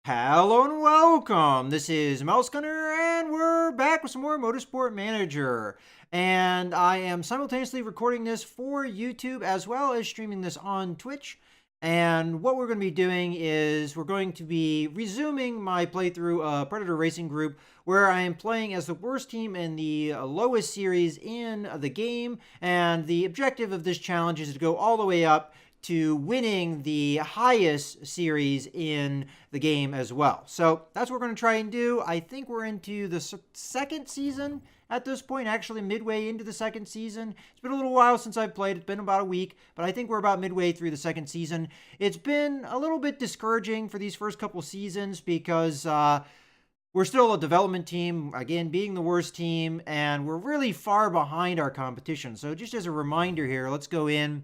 Hello and welcome. This is Mouse Gunner, and we're back with some more Motorsport Manager. And I am simultaneously recording this for YouTube as well as streaming this on Twitch. And what we're going to be doing is we're going to be resuming my playthrough of Predator Racing Group, where I am playing as the worst team in the lowest series in the game. And the objective of this challenge is to go all the way up to winning the highest series in the game as well. So that's what we're going to try and do. I think we're into the second season at this point, actually midway into the second season. It's been a little while since I've played. It's been about a week, but I think we're about midway through the second season. It's been a little bit discouraging for these first couple seasons because we're still a development team, again, being the worst team, and we're really far behind our competition. So just as a reminder here, let's go in,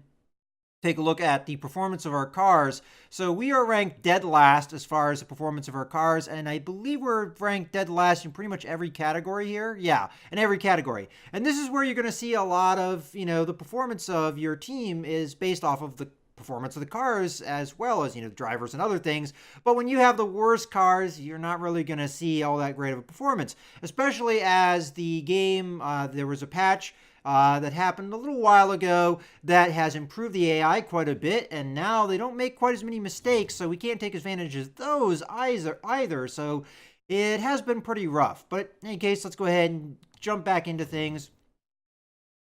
take a look at the performance of our cars. So we are ranked dead last as far as the performance of our cars, and I believe we're ranked dead last in pretty much every category here. Yeah, in every category. And this is where you're going to see a lot of, the performance of your team is based off of the performance of the cars as well as, the drivers and other things. But when you have the worst cars, you're not really going to see all that great of a performance, especially as the game, there was a patch that happened a little while ago that has improved the AI quite a bit, and now they don't make quite as many mistakes, so we can't take advantage of those either. So it has been pretty rough. But in any case, let's go ahead and jump back into things.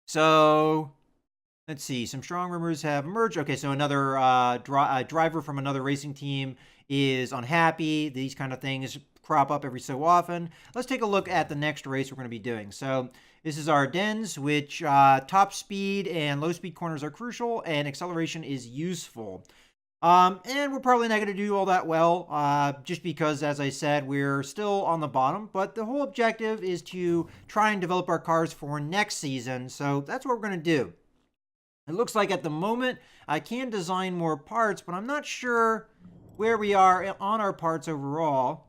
So let's see. Some strong rumors have emerged. Okay, so another driver from another racing team is unhappy. These kind of things crop up every so often. Let's take a look at the next race we're going to be doing. So this is Ardennes, which top speed and low speed corners are crucial, and acceleration is useful. And we're probably not going to do all that well, just because, as I said, we're still on the bottom. But the whole objective is to try and develop our cars for next season. So that's what we're going to do. It looks like at the moment I can design more parts, but I'm not sure where we are on our parts overall.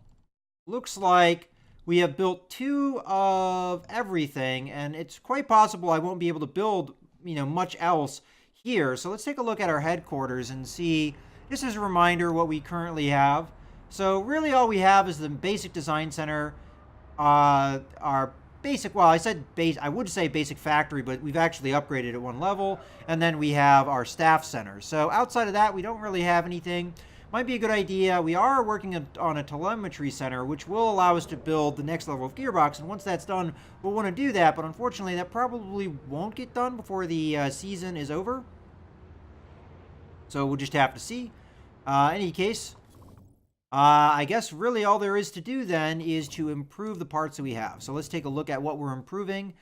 Looks like we have built 2 of everything, and it's quite possible I won't be able to build, much else here. So let's take a look at our headquarters and see, just as a reminder, what we currently have. So really all we have is the basic design center, our basic, well, I would say basic factory, but we've actually upgraded at 1 level, and then we have our staff center. So outside of that, we don't really have anything. Might be a good idea. We are working on a telemetry center, which will allow us to build the next level of gearbox, and once that's done, we'll want to do that, but unfortunately, that probably won't get done before the season is over. So we'll just have to see. In any case, I guess really all there is to do then is to improve the parts that we have. So let's take a look at what we're improving.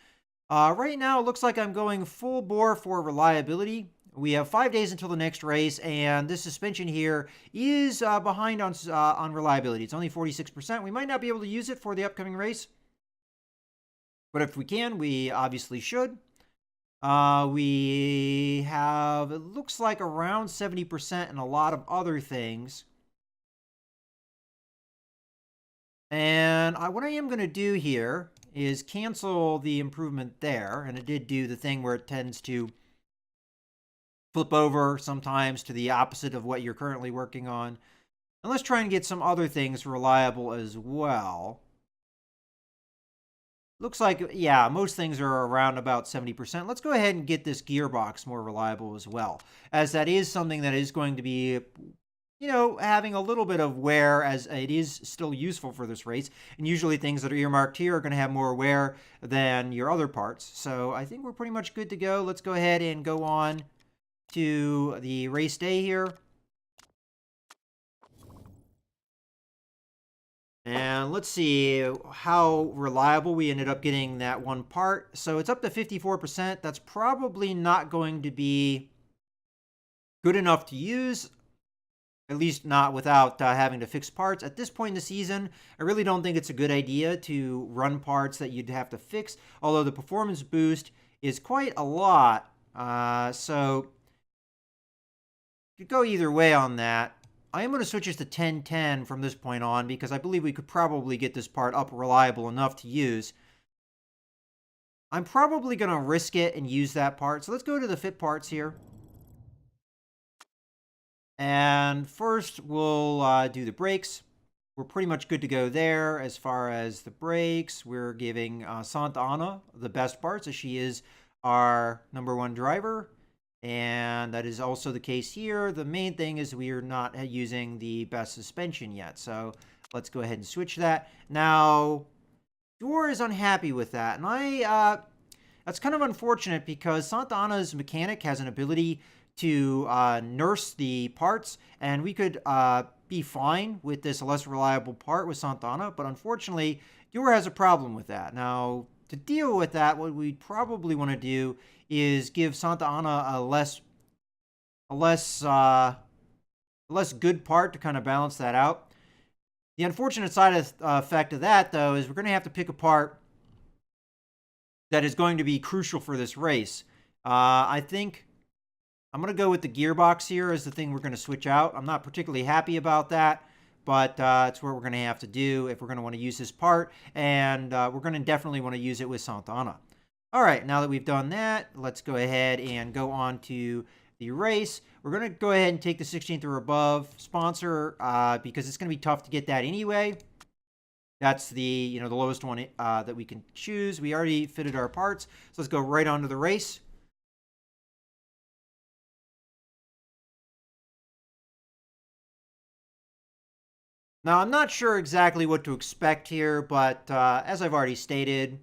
Right now, it looks like I'm going full bore for reliability. We have 5 days until the next race, and this suspension here is behind on reliability. It's only 46%. We might not be able to use it for the upcoming race, but if we can, we obviously should. We have, it looks like, around 70% and a lot of other things. And what I am going to do here is cancel the improvement there, and it did do the thing where it tends to flip over sometimes to the opposite of what you're currently working on. And let's try and get some other things reliable as well. Looks like, yeah, most things are around about 70%. Let's go ahead and get this gearbox more reliable as well, as that is something that is going to be, having a little bit of wear, as it is still useful for this race. And usually things that are earmarked here are going to have more wear than your other parts. So I think we're pretty much good to go. Let's go ahead and go on to the race day here. And let's see how reliable we ended up getting that one part. So it's up to 54%. That's probably not going to be good enough to use, at least not without having to fix parts. At this point in the season, I really don't think it's a good idea to run parts that you'd have to fix, although the performance boost is quite a lot. So could go either way on that. I am going to switch this to 1010 from this point on, because I believe we could probably get this part up reliable enough to use. I'm probably going to risk it and use that part. So let's go to the fit parts here. And first, we'll do the brakes. we're pretty much good to go there. As far as the brakes, we're giving Santa Ana the best parts, as she is our #1 driver. And that is also the case here. The main thing is we are not using the best suspension yet. So let's go ahead and switch that. Now, Dor is unhappy with that. And that's kind of unfortunate because Santa Ana's mechanic has an ability to nurse the parts. And we could be fine with this less reliable part with Santa Ana. But unfortunately, Dor has a problem with that. Now, to deal with that, what we probably want to do is give Santa Ana a less good part to kind of balance that out. The unfortunate side effect of that, though, is we're going to have to pick a part that is going to be crucial for this race. I think I'm going to go with the gearbox here as the thing we're going to switch out. I'm not particularly happy about that, but it's what we're going to have to do if we're going to want to use this part, and we're going to definitely want to use it with Santa Ana. All right, now that we've done that, let's go ahead and go on to the race. We're going to go ahead and take the 16th or above sponsor because it's going to be tough to get that anyway. That's the lowest one that we can choose. We already fitted our parts, so let's go right on to the race. Now, I'm not sure exactly what to expect here, but as I've already stated,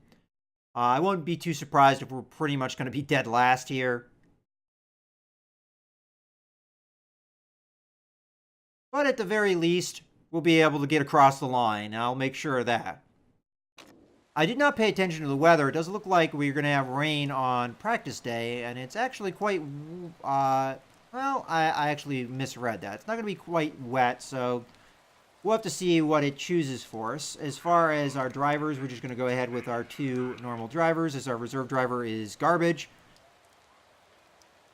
I won't be too surprised if we're pretty much going to be dead last here. But at the very least, we'll be able to get across the line. I'll make sure of that. I did not pay attention to the weather. It does look like we're going to have rain on practice day, and it's actually quite, well, I actually misread that. It's not going to be quite wet, so we'll have to see what it chooses for us. As far as our drivers, we're just going to go ahead with our 2 normal drivers, as our reserve driver is garbage.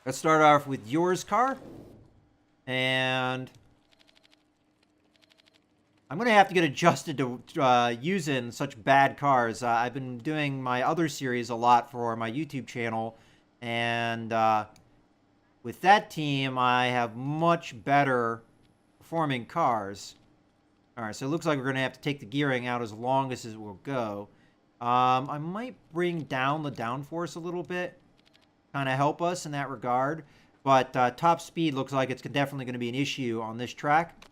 Let's start off with yours car. And I'm going to have to get adjusted to using such bad cars. I've been doing my other series a lot for my YouTube channel. And with that team, I have much better performing cars. All right, so it looks like we're going to have to take the gearing out as long as it will go. I might bring down the downforce a little bit, kind of help us in that regard. But top speed looks like it's definitely going to be an issue on this track.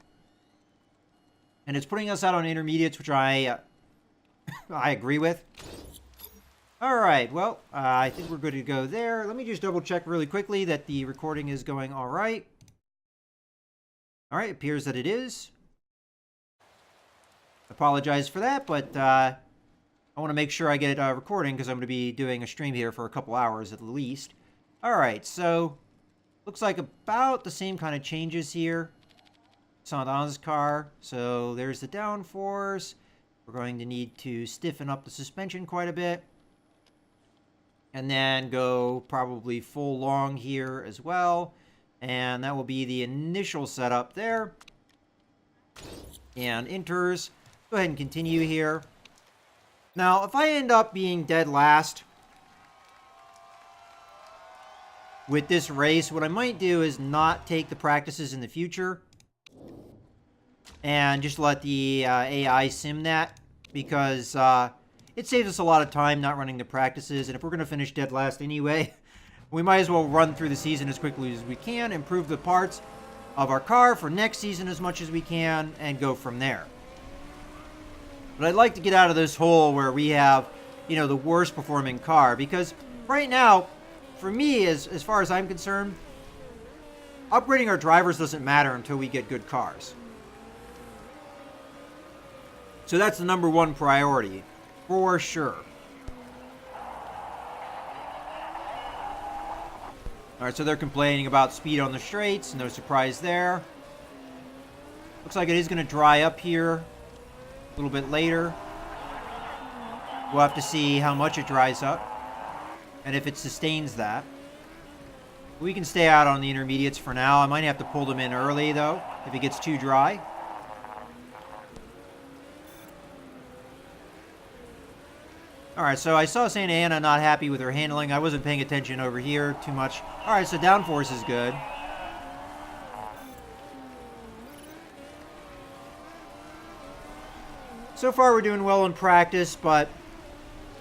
And it's putting us out on intermediates, which I agree with. All right, well, I think we're good to go there. Let me just double check really quickly that the recording is going all right. All right, it appears that it is. Apologize for that, but I want to make sure I get it recording because I'm going to be doing a stream here for a couple hours at least. All right, so looks like about the same kind of changes here. Santa Ana's car. So there's the downforce. We're going to need to stiffen up the suspension quite a bit. And then go probably full long here as well. And that will be the initial setup there. And enters. Go ahead and continue here. Now, if I end up being dead last with this race, what I might do is not take the practices in the future and just let the AI sim that, because it saves us a lot of time not running the practices. And if we're going to finish dead last anyway, we might as well run through the season as quickly as we can, improve the parts of our car for next season as much as we can, and go from there. But I'd like to get out of this hole where we have, the worst performing car, because right now, for me, as far as I'm concerned, upgrading our drivers doesn't matter until we get good cars. So that's the #1 priority, for sure. All right, so they're complaining about speed on the straights. No surprise there. Looks like it is going to dry up here a little bit later. We'll have to see how much it dries up and if it sustains that. We can stay out on the intermediates for now. I might have to pull them in early, though, if it gets too dry. All right, so I saw Santa Ana not happy with her handling. I wasn't paying attention over here too much. All right, so downforce is good. So far, we're doing well in practice, but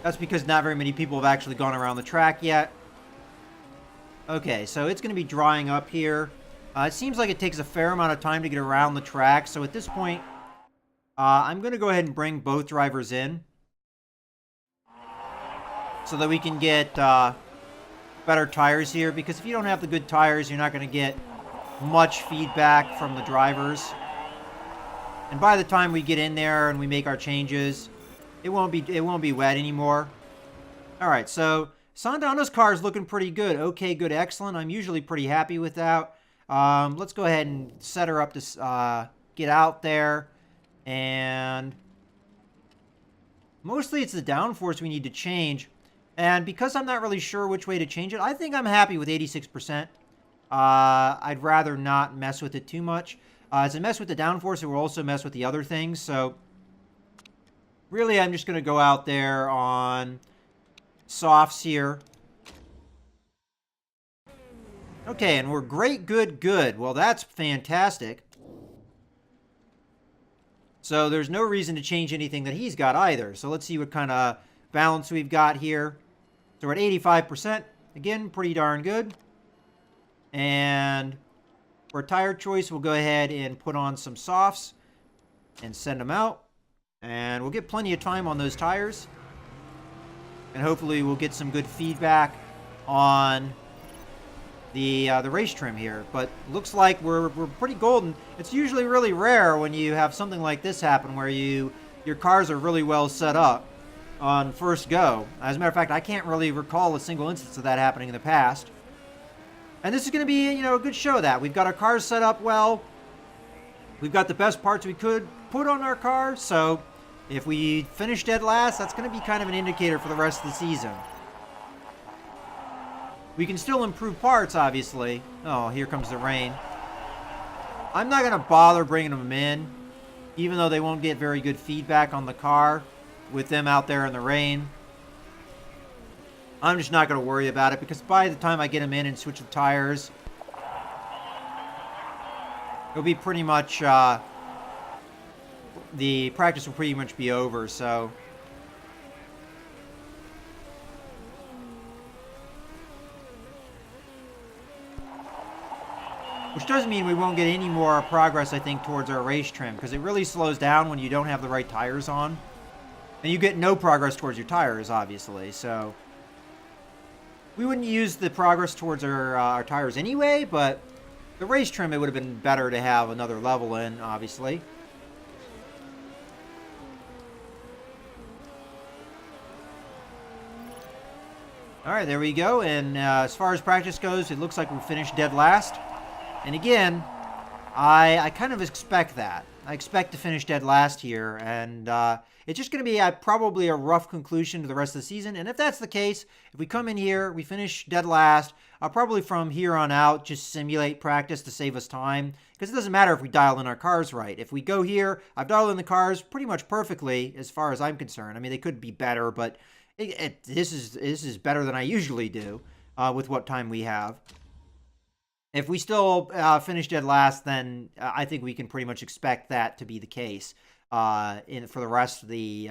that's because not very many people have actually gone around the track yet. Okay, so it's going to be drying up here. It seems like it takes a fair amount of time to get around the track, so at this point, I'm going to go ahead and bring both drivers in so that we can get better tires here, because if you don't have the good tires, you're not going to get much feedback from the drivers. And by the time we get in there and we make our changes, it won't be wet anymore. All right, so Santana's car is looking pretty good. Okay, good, excellent. I'm usually pretty happy with that. Let's go ahead and set her up to get out there. And mostly it's the downforce we need to change. And because I'm not really sure which way to change it, I think I'm happy with 86%. I'd rather not mess with it too much. As I mess with the downforce, it will also mess with the other things. So really, I'm just going to go out there on softs here. Okay, and we're great, good, good. Well, that's fantastic. So there's no reason to change anything that he's got either. So let's see what kind of balance we've got here. So we're at 85%. Again, pretty darn good. And for tire choice, we'll go ahead and put on some softs and send them out. And we'll get plenty of time on those tires. And hopefully we'll get some good feedback on the race trim here. But looks like we're pretty golden. It's usually really rare when you have something like this happen where your cars are really well set up on first go. As a matter of fact, I can't really recall a single instance of that happening in the past. And this is going to be, a good show of that. We've got our cars set up well. We've got the best parts we could put on our car. So if we finish dead last, that's going to be kind of an indicator for the rest of the season. We can still improve parts, obviously. Oh, here comes the rain. I'm not going to bother bringing them in, even though they won't get very good feedback on the car with them out there in the rain. I'm just not going to worry about it, because by the time I get them in and switch the tires, it'll be pretty much, the practice will pretty much be over, so. Which doesn't mean we won't get any more progress, I think, towards our race trim, because it really slows down when you don't have the right tires on. And you get no progress towards your tires, obviously, so. We wouldn't use the progress towards our tires anyway, but the race trim, it would have been better to have another level in, obviously. All right, there we go. And as far as practice goes, it looks like we finished dead last. And again, I kind of expect that. I expect to finish dead last here, and it's just going to be probably a rough conclusion to the rest of the season. And if that's the case, if we come in here, we finish dead last, I'll probably from here on out just simulate practice to save us time, because it doesn't matter if we dial in our cars right. If we go here, I've dialed in the cars pretty much perfectly as far as I'm concerned. I mean, they could be better, but this is better than I usually do with what time we have. If we still finish dead last, then I think we can pretty much expect that to be the case for the rest of the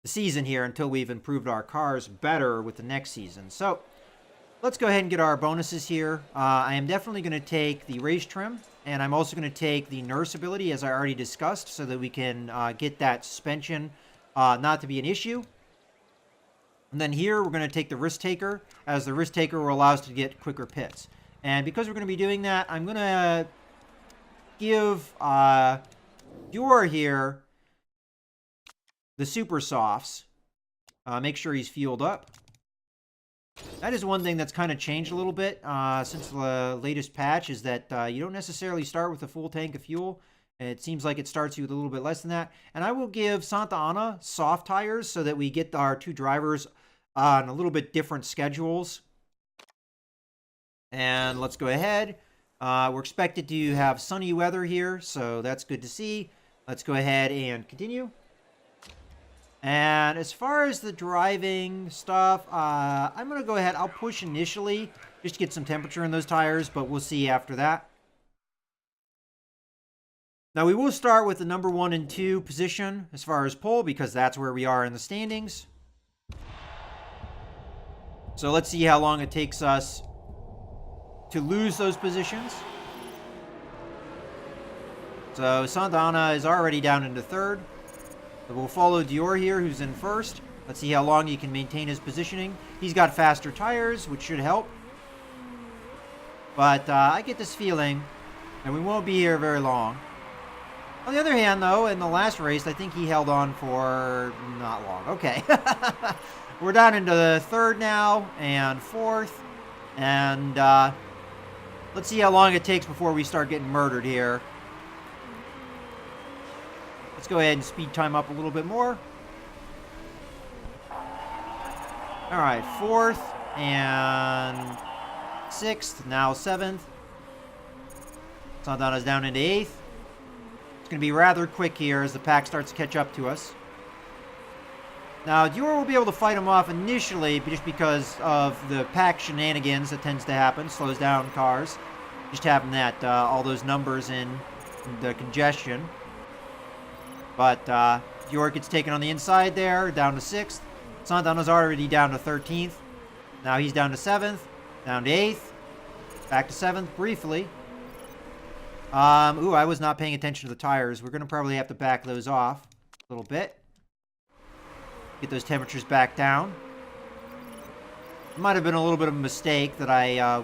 season here, until we've improved our cars better with the next season. So let's go ahead and get our bonuses here. I am definitely going to take the race trim, and I'm also going to take the nurse ability, as I already discussed, so that we can get that suspension not to be an issue. And then here we're going to take the risk taker, as the risk taker will allow us to get quicker pits. And because we're going to be doing that, I'm going to give Dior here the super softs. Make sure he's fueled up. That is one thing that's kind of changed a little bit since the latest patch, is that you don't necessarily start with a full tank of fuel. It seems like it starts you with a little bit less than that. And I will give Santa Ana soft tires so that we get our two drivers on a little bit different schedules. And let's go ahead. We're expected to have sunny weather here, so that's good to see. Let's go ahead and continue. And as far as the driving stuff, I'm going to go ahead. I'll push initially just to get some temperature in those tires, but we'll see after that. Now we will start with the number 1 and 2 position as far as pole, because that's where we are in the standings. So let's see how long it takes us to lose those positions. So Santana is already down into 3rd. So we'll follow Dior here, who's in 1st. Let's see how long he can maintain his positioning. He's got faster tires, which should help. But I get this feeling that we won't be here very long. On the other hand, though, in the last race, I think he held on for not long. Okay. We're down into the 3rd now and 4th. And let's see how long it takes before we start getting murdered here. Let's go ahead and speed time up a little bit more. All right, 4th and 6th, now 7th. Santana's down into 8th. It's going to be rather quick here as the pack starts to catch up to us. Now, Dior will be able to fight him off initially just because of the pack shenanigans that tends to happen. Slows down cars. Just having that, all those numbers in the congestion. But Dior gets taken on the inside there, down to 6th. Santana's already down to 13th. Now he's down to 7th, down to 8th, back to 7th briefly. I was not paying attention to the tires. We're going to probably have to back those off a little bit. Get those temperatures back down. It might have been a little bit of a mistake that I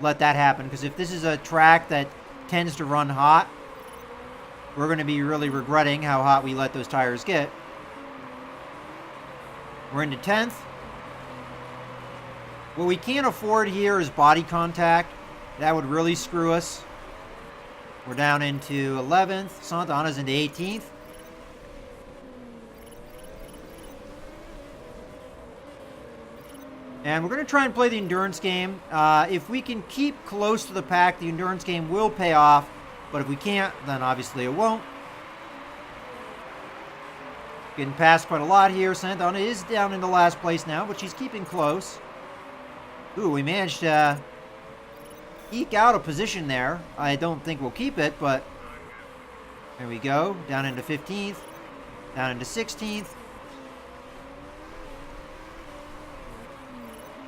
let that happen, because if this is a track that tends to run hot, we're going to be really regretting how hot we let those tires get. We're into 10th. What we can't afford here is body contact. That would really screw us. We're down into 11th. Santana's into 18th. And we're going to try and play the endurance game. If we can keep close to the pack, the endurance game will pay off. But if we can't, then obviously it won't. Getting past quite a lot here. Santana is down into last place now, but she's keeping close. Ooh, we managed to eke out a position there. I don't think we'll keep it, but there we go. Down into 15th. Down into 16th.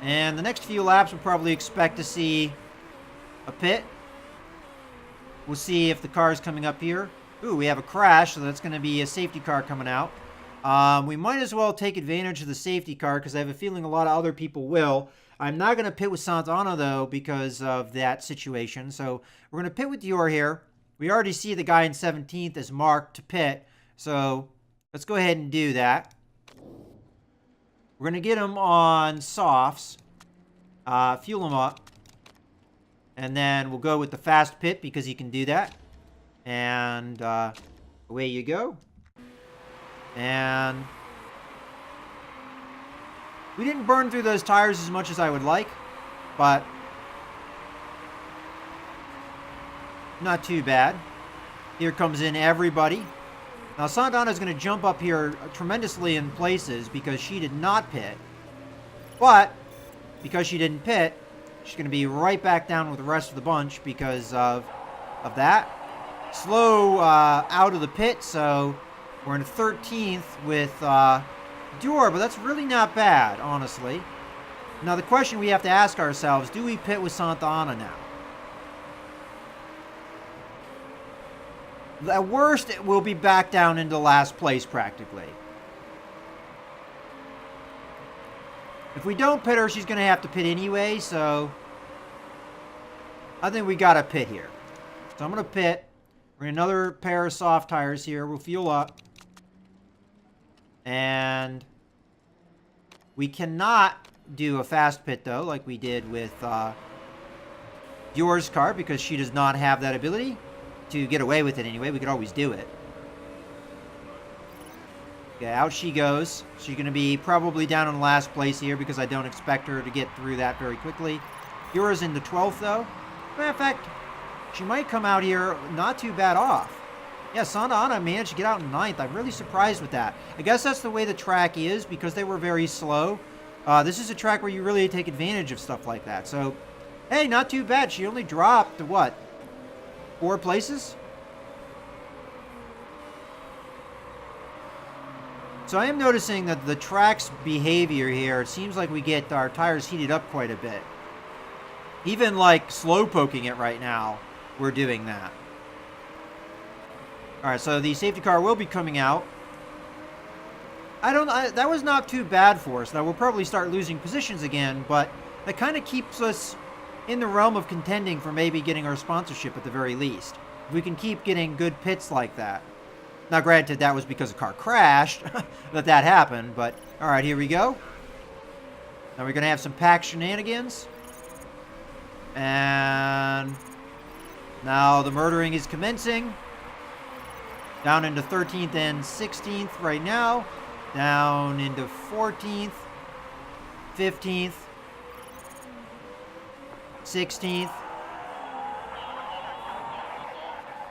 And the next few laps, we'll probably expect to see a pit. We'll see if the car is coming up here. Ooh, we have a crash, so that's going to be a safety car coming out. We might as well take advantage of the safety car, because I have a feeling a lot of other people will. I'm not going to pit with Santana, though, because of that situation. So we're going to pit with Dior here. We already see the guy in 17th is marked to pit. So let's go ahead and do that. We're going to get him on softs. Fuel him up. And then we'll go with the fast pit because he can do that. And away you go. And we didn't burn through those tires as much as I would like, but not too bad. Here comes in everybody. Now Santana is going to jump up here tremendously in places because she did not pit. But because she didn't pit, she's going to be right back down with the rest of the bunch because of that. Slow out of the pit, so we're in 13th with Dior, but that's really not bad, honestly. Now the question we have to ask ourselves, do we pit with Santana now? At worst, it will be back down into last place, practically. If we don't pit her, she's going to have to pit anyway, so I think we got to pit here. So I'm going to pit. We're in another pair of soft tires here. We'll fuel up. And we cannot do a fast pit, though, like we did with Dior's car, because she does not have that ability to get away with it anyway. We could always do it. Okay, out she goes. She's going to be probably down in last place here because I don't expect her to get through that very quickly. Dior's in the 12th, though. Matter of fact, she might come out here not too bad off. Yeah, Santana managed to get out in 9th. I'm really surprised with that. I guess that's the way the track is because they were very slow. This is a track where you really take advantage of stuff like that. So, hey, not too bad. She only dropped, what, 4 places? So I am noticing that the track's behavior here, it seems like we get our tires heated up quite a bit. Even like slow poking it right now, we're doing that. All right, so the safety car will be coming out. That was not too bad for us. Now we'll probably start losing positions again, but that kind of keeps us in the realm of contending for maybe getting our sponsorship at the very least. If we can keep getting good pits like that. Now, granted, that was because a car crashed that happened, but all right, here we go. Now we're going to have some pack shenanigans. And now the murdering is commencing. Down into 13th and 16th right now. Down into 14th, 15th, 16th.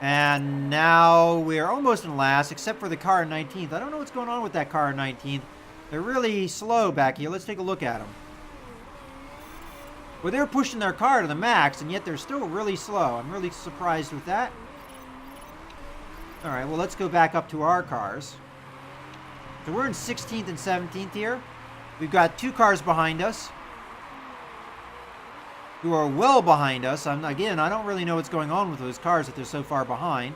And now we're almost in last, except for the car in 19th. I don't know what's going on with that car in 19th. They're really slow back here. Let's take a look at them. Well, they're pushing their car to the max, and yet they're still really slow. I'm really surprised with that. All right, well, let's go back up to our cars. So we're in 16th and 17th here. We've got 2 cars behind us who are well behind us. Again, I don't really know what's going on with those cars that they're so far behind.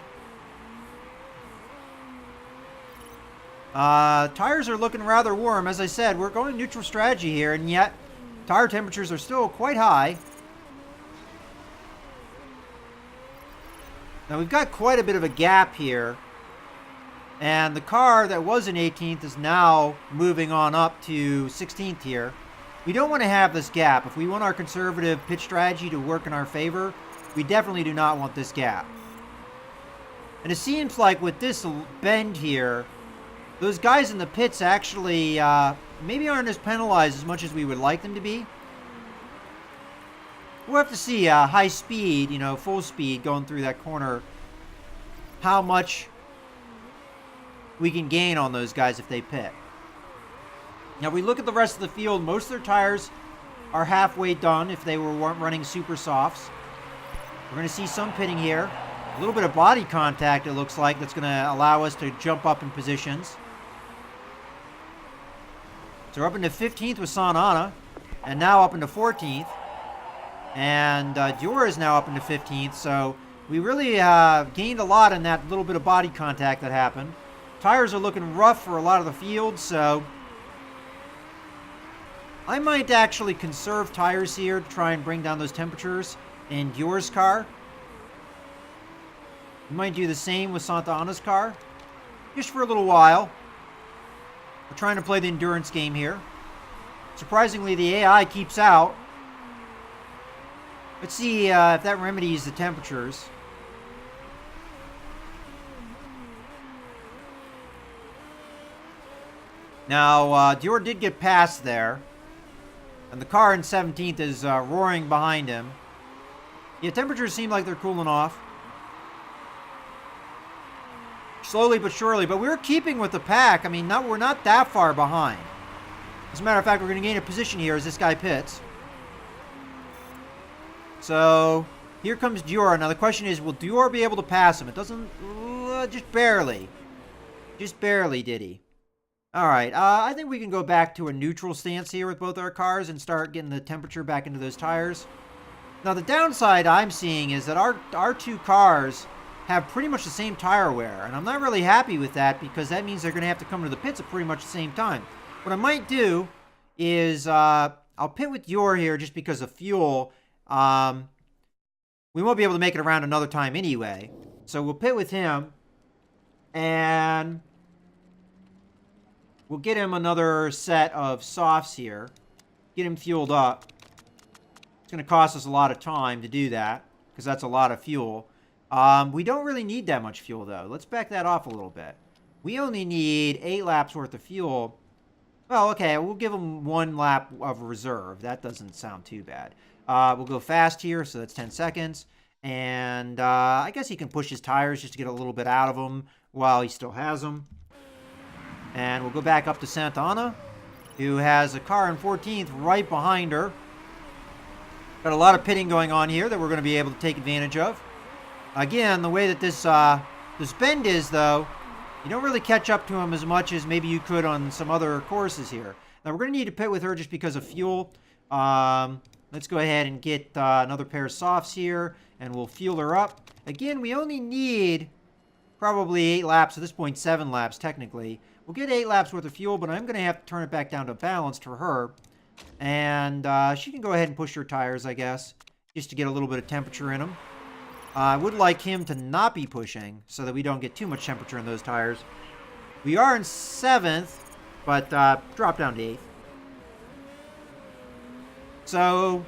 Tires are looking rather warm. As I said, we're going neutral strategy here, and yet tire temperatures are still quite high. Now we've got quite a bit of a gap here. And the car that was in 18th is now moving on up to 16th here. We don't want to have this gap. If we want our conservative pit strategy to work in our favor, we definitely do not want this gap. And it seems like with this bend here, those guys in the pits actually maybe aren't as penalized as much as we would like them to be. We'll have to see high speed, full speed going through that corner, how much we can gain on those guys if they pit. Now, we look at the rest of the field. Most of their tires are halfway done if they weren't running super softs. We're going to see some pitting here. A little bit of body contact, it looks like, that's going to allow us to jump up in positions. So we're up into 15th with Santana, and now up into 14th. And Dior is now up into 15th, so we really gained a lot in that little bit of body contact that happened. Tires are looking rough for a lot of the field, so I might actually conserve tires here to try and bring down those temperatures in Dior's car. We might do the same with Santana's car, just for a little while. We're trying to play the endurance game here. Surprisingly, the AI keeps out. Let's see if that remedies the temperatures. Now, Dior did get past there. And the car in 17th is roaring behind him. Yeah, temperatures seem like they're cooling off. Slowly but surely. But we're keeping with the pack. I mean, we're not that far behind. As a matter of fact, we're going to gain a position here as this guy pits. So, here comes Dior. Now, the question is, will Dior be able to pass him? It doesn't... just barely. Just barely, did he? All right, I think we can go back to a neutral stance here with both our cars and start getting the temperature back into those tires. Now, the downside I'm seeing is that our 2 cars have pretty much the same tire wear, and I'm not really happy with that because that means they're going to have to come to the pits at pretty much the same time. What I might do is I'll pit with Dior here just because of fuel. We won't be able to make it around another time anyway, so we'll pit with him, and we'll get him another set of softs here. Get him fueled up. It's going to cost us a lot of time to do that because that's a lot of fuel. We don't really need that much fuel, though. Let's back that off a little bit. We only need 8 laps worth of fuel. Well, okay, we'll give him 1 lap of reserve. That doesn't sound too bad. We'll go fast here, so that's 10 seconds. And I guess he can push his tires just to get a little bit out of them while he still has them. And we'll go back up to Santana, who has a car in 14th right behind her. Got a lot of pitting going on here that we're going to be able to take advantage of. Again, the way that this bend is, though, You don't really catch up to him as much as maybe you could on some other courses here. Now, we're going to need to pit with her just because of fuel. Let's go ahead and get another pair of softs here, and we'll fuel her up. Again, we only need probably 8 laps. At this point, 7 laps, technically. We'll get 8 laps worth of fuel, but I'm going to have to turn it back down to balanced for her. And she can go ahead and push her tires, I guess, just to get a little bit of temperature in them. I would like him to not be pushing so that we don't get too much temperature in those tires. We are in 7th, but drop down to 8th. So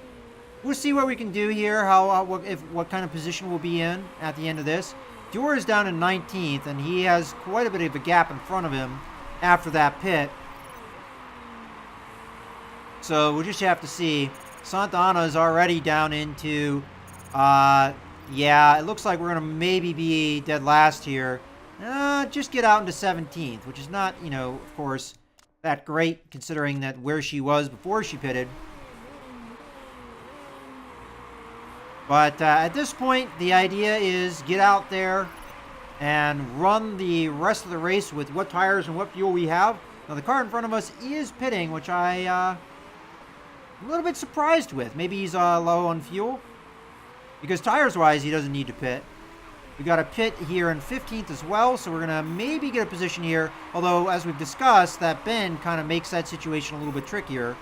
we'll see what we can do here, what kind of position we'll be in at the end of this. Dior is down in 19th, and he has quite a bit of a gap in front of him after that pit. So we'll just have to see. Santana is already down into, yeah, it looks like we're going to maybe be dead last here. Just get out into 17th, which is not, of course, that great considering that where she was before she pitted. But at this point, the idea is get out there and run the rest of the race with what tires and what fuel we have. Now, the car in front of us is pitting, which I'm a little bit surprised with. Maybe he's low on fuel. Because tires-wise, he doesn't need to pit. We got a pit here in 15th as well, so we're going to maybe get a position here. Although, as we've discussed, that bend kind of makes that situation a little bit trickier.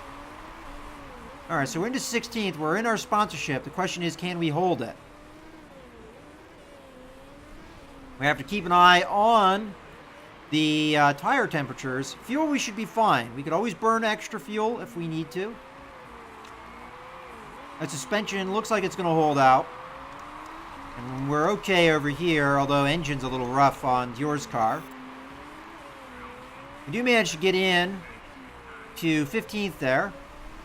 All right, so we're into 16th. We're in our sponsorship. The question is, can we hold it? We have to keep an eye on the tire temperatures. Fuel, we should be fine. We could always burn extra fuel if we need to. That suspension looks like it's going to hold out. And we're okay over here, although engine's a little rough on Dior's car. We do manage to get in to 15th there.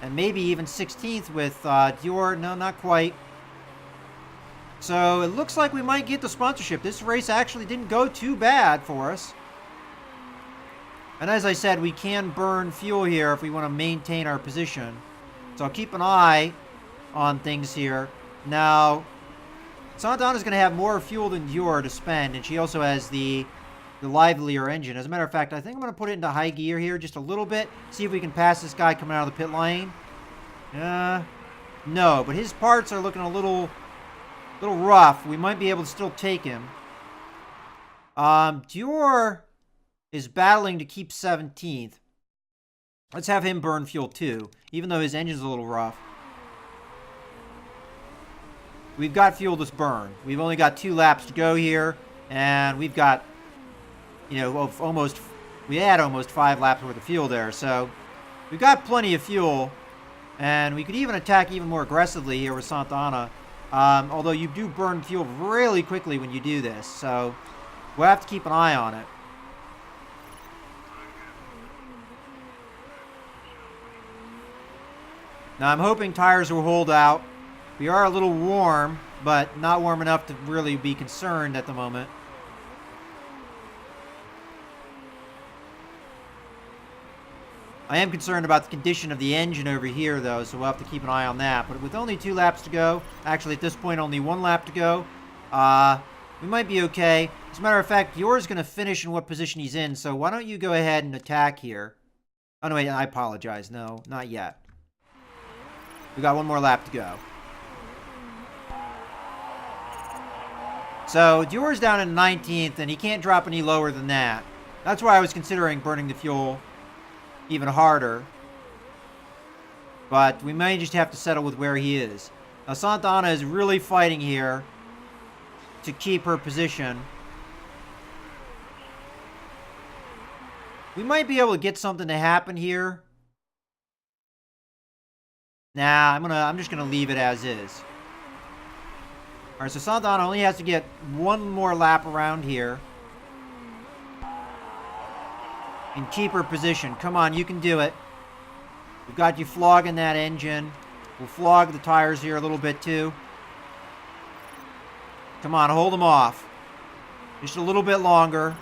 And maybe even 16th with Dior. No, not quite. So it looks like we might get the sponsorship. This race actually didn't go too bad for us. And as I said, we can burn fuel here if we want to maintain our position. So I'll keep an eye on things here. Now, Santana's going to have more fuel than Dior to spend, and she also has the livelier engine. As a matter of fact, I think I'm going to put it into high gear here just a little bit, see if we can pass this guy coming out of the pit lane. No, but his parts are looking a little rough. We might be able to still take him. Dior is battling to keep 17th. Let's have him burn fuel too, even though his engine's a little rough. We've got fuel to burn. We've only got 2 laps to go here, and we've got, we had almost 5 laps worth of fuel there, so we've got plenty of fuel, and we could even attack even more aggressively here with Santana, although you do burn fuel really quickly when you do this, so we'll have to keep an eye on it. Now, I'm hoping tires will hold out. We are a little warm, but not warm enough to really be concerned at the moment. I am concerned about the condition of the engine over here, though, so we'll have to keep an eye on that. But with only 2 laps to go, actually at this point only 1 lap to go, we might be okay. As a matter of fact, yours going to finish in what position he's in, so why don't you go ahead and attack here. Oh, no, wait, I apologize. No, not yet. We got 1 more lap to go. So, Dior's down in 19th, and he can't drop any lower than that. That's why I was considering burning the fuel even harder. But we may just have to settle with where he is. Now, Santana is really fighting here to keep her position. We might be able to get something to happen here. Nah, I'm just gonna leave it as is. Alright, so Santana only has to get 1 more lap around here. And keep her position. Come on, you can do it. We've got you flogging that engine. We'll flog the tires here a little bit too. Come on, hold them off. Just a little bit longer.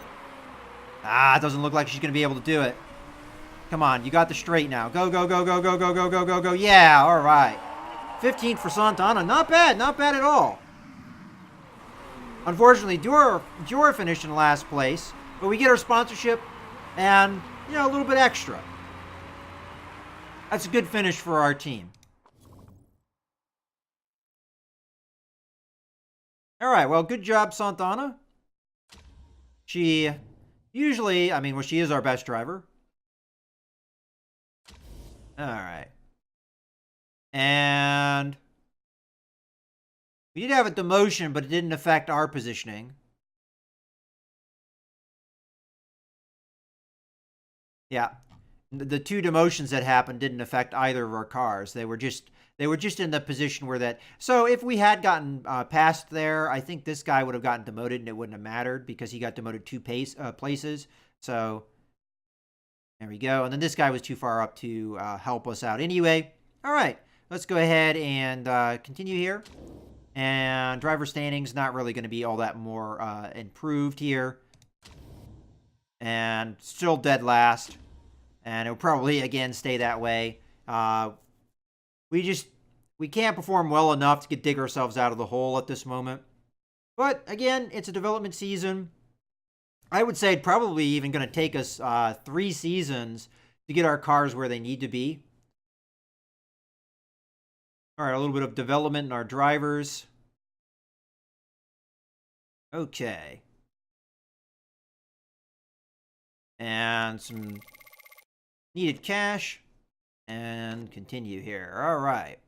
It doesn't look like she's going to be able to do it. Come on, you got the straight now. Go, go, go, go, go, go, go, go, go, go. Yeah, all right. 15th for Santana. Not bad at all. Unfortunately, Dior finished in last place. But we get our sponsorship and, you know, a little bit extra. That's a good finish for our team. All right, well, good job, Santana. She usually, I mean, well, she is our best driver. All right. And we did have a demotion, but it didn't affect our positioning. Yeah. The two demotions that happened didn't affect either of our cars. They were just in the position where that. So if we had gotten past there, I think this guy would have gotten demoted, and it wouldn't have mattered because he got demoted two places. So there we go. And then this guy was too far up to help us out anyway. All right, let's go ahead and continue here. And driver standings not really going to be all that more improved here. And still dead last. And it'll probably, again, stay that way. We can't perform well enough to dig ourselves out of the hole at this moment. But, again, it's a development season. I would say it's probably even going to take us 3 seasons to get our cars where they need to be. All right, a little bit of development in our drivers. Okay. And some needed cash. And continue here. All right.